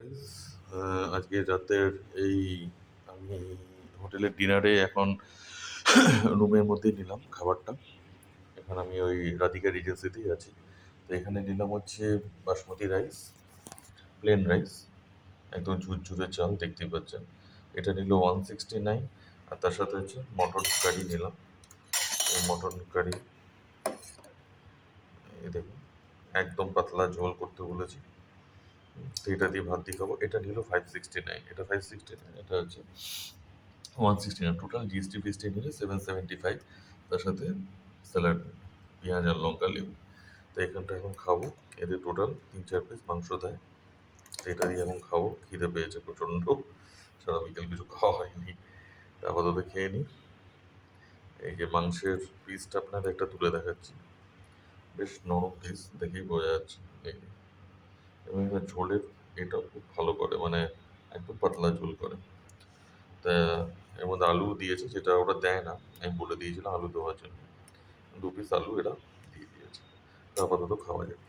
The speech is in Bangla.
গাইস, আজকে রাতের এই আমি হোটেলের ডিনারে এখন রুমের মধ্যেই নিলাম খাবারটা। এখন আমি ওই রাধিকা রিজেন্সিতেই আছি। তো এখানে নিলাম হচ্ছে বাসমতি রাইস, প্লেন রাইস, একদম ঝুরঝুরে চাল দেখতেই পাচ্ছেন। এটা নিল 169। আর তার সাথে হচ্ছে মটন কারি নিলাম। এই মটন কারি এই দেখুন, একদম পাতলা ঝোল করতে বলেছি। তো এটা দিয়ে ভাত দিয়ে খাবো। এটা নিল 569, এটা 569, এটা হচ্ছে 169। টোটাল জিএসটি ফিএসটি নিলে 775। তার সাথে স্যালাড, পেঁয়াজ আর লঙ্কা, লেবু। তো এখানটা এখন খাবো। এদের টোটাল 3-4 পিস মাংস দেয়। তো এটা দিয়ে এখন খাবো। খিদে পেয়েছে প্রচণ্ড, সারা বিকেল কিছু খাওয়া হয়নি। তা আপাতত খেয়ে নিই। এই যে মাংসের পিসটা আপনাদের একটা তুলে দেখাচ্ছি, বেশ নরম পিস, দেখেই বোঝা যাচ্ছে। এই যে। এবং এবার ঝোলের এটা খুব ভালো করে, মানে একদম পাতলা ঝোল করে। তা এর মধ্যে আলু দিয়েছে, যেটা ওরা দেয় না, আমি বলে দিয়েছিলাম আলু দেওয়ার জন্য। 2 পিস আলু এরা দিয়ে দিয়েছে। তা আপাতত খাওয়া যায়।